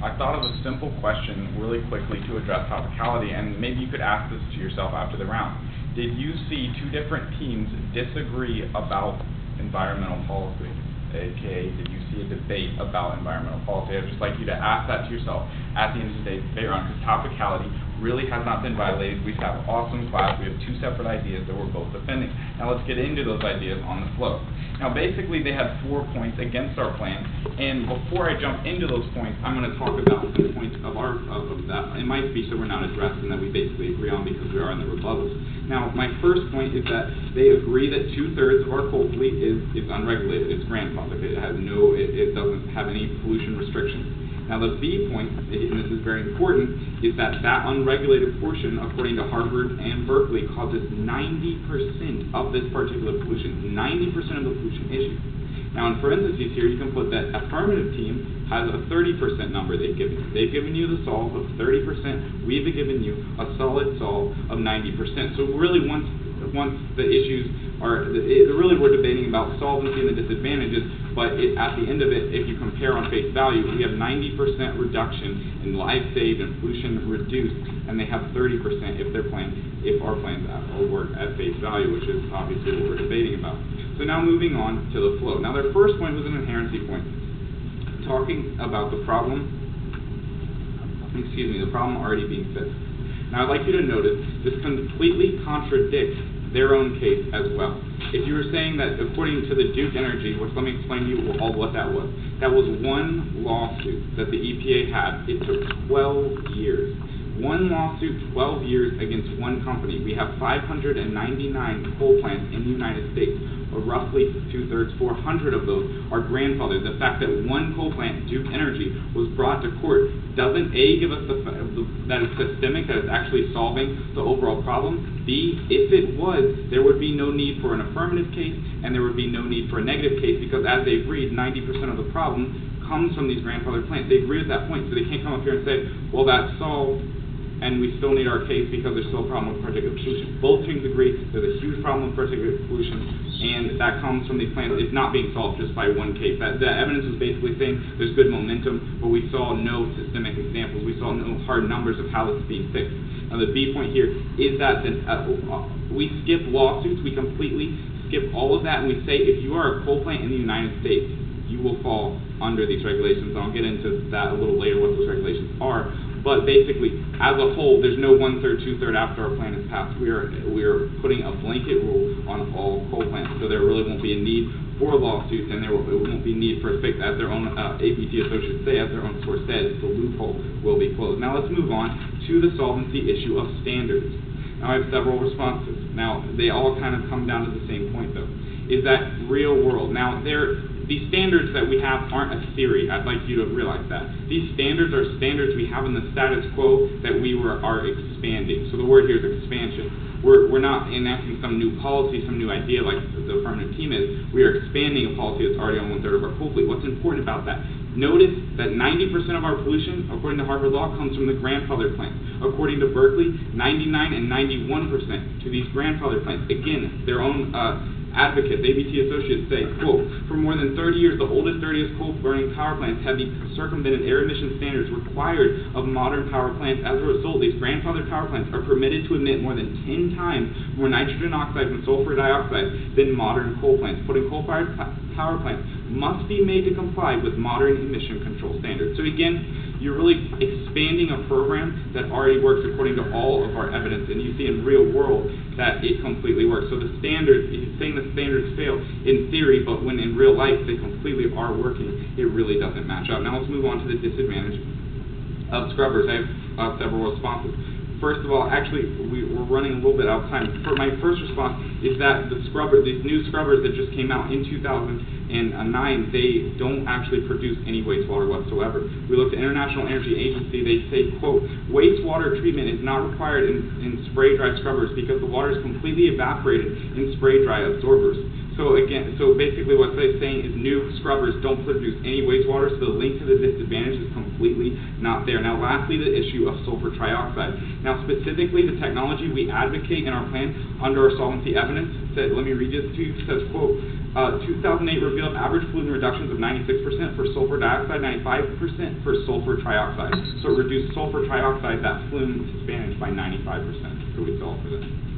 I thought of a simple question really quickly to address topicality, and maybe you could ask this to yourself after the round. Did you see two different teams disagree about environmental policy? AKA, did you see a debate about environmental policy? I'd just like you to ask that to yourself at the end of today's debate round, because topicality really has not been violated. We have awesome class. We have two separate ideas that we're both defending. Now let's get into those ideas on the flow. Now basically they had 4 points against our plan, and before I jump into those points, I'm going to talk about some points of that in my speech that we're not addressed and that we basically agree on because we are in the rebuttals. Now my first point is that they agree that 2/3 of our coal fleet is unregulated. It's grandfathered. It doesn't have any pollution restrictions. Now the B point, and this is very important, is that unregulated portion, according to Harvard and Berkeley, causes 90% of this particular pollution, 90% of the pollution issues. Now in parentheses here, you can put that affirmative team has a 30% number they've given you. They've given you the solve of 30%. We've given you a solid solve of 90%. So really once the issues are, really we're debating about solvency and the disadvantages, but at the end of it, if you compare on face value, we have 90% reduction in lives saved and pollution reduced, and they have 30% if our plans work at face value, which is obviously what we're debating about. So now moving on to the flow. Now their first point was an inherency point, talking about the problem already being fixed. Now I'd like you to notice this completely contradicts their own case as well. If you were saying that according to the Duke Energy, which let me explain to you what that was. That was one lawsuit that the EPA had. It took 12 years. One lawsuit, 12 years against one company. We have 599 coal plants in the United States. Roughly 2/3, 400 of those are grandfathered. The fact that one coal plant, Duke Energy, was brought to court doesn't A, give us that it's systemic, that it's actually solving the overall problem. B, if it was, there would be no need for an affirmative case, and there would be no need for a negative case, because as they agreed, 90% of the problem comes from these grandfathered plants. They agree at that point, so they can't come up here and say, well, that's solved, and we still need our case because there's still a problem with particulate pollution. Both teams agree there's a huge problem with particulate pollution, and that comes from these plants. It's not being solved just by one case. The evidence was basically saying there's good momentum, but we saw no systemic examples. We saw no hard numbers of how this is being fixed. Now the B point here is that we skip lawsuits. We completely skip all of that, and we say if you are a coal plant in the United States, you will fall under these regulations. And I'll get into that a little later, what those regulations are. But basically, as a whole, there's no 1/3, 2/3 after our plan is passed. We are putting a blanket rule on all coal plants, so there really won't be a need for lawsuits, and there won't be need for a fix, as their own APT associates say, as their own source says, the loophole will be closed. Now let's move on to the solvency issue of standards. Now I have several responses. Now they all kind of come down to the same point though, is that real world. Now these standards that we have aren't a theory. I'd like you to realize that. These standards are standards we have in the status quo that are expanding. So the word here is expansion. We're not enacting some new policy, some new idea like the affirmative team is. We are expanding a policy that's already on 1/3 of our coal fleet. What's important about that? Notice that 90% of our pollution, according to Harvard Law, comes from the grandfather plants. According to Berkeley, 99 and 91% to these grandfather plants. Again, their own advocates, ABT associates say, quote, for more than 30 years, the oldest, dirtiest coal-burning power plants have circumvented air emission standards required of modern power plants. As a result, these grandfathered power plants are permitted to emit more than 10 times more nitrogen oxides and sulfur dioxide than modern coal plants. Putting coal-fired power plants must be made to comply with modern emission control standards. So again, you're really expanding a program that already works according to all of our evidence, and you see in real world that it completely works. So the standards, it's saying the standards fail in theory, but when in real life they completely are working, it really doesn't match up. Now let's move on to the disadvantage of scrubbers. I have several responses. First of all, actually, we're running a little bit out of time. My first response is that these new scrubbers that just came out in 2009, they don't actually produce any wastewater whatsoever. We looked at International Energy Agency, they say, quote, wastewater treatment is not required in spray dry scrubbers because the water is completely evaporated in spray dry absorbers. So basically what they're saying is new scrubbers don't produce any wastewater, so the link to the disadvantage is completely not there. Now lastly, the issue of sulfur trioxide. Now specifically, the technology we advocate in our plan under our solvency evidence, let me read this to you, says, quote, 2008 revealed average pollutant reductions of 96% for sulfur dioxide, 95% for sulfur trioxide. So it reduced sulfur trioxide, that flume disadvantage, by 95%. So we solved for that.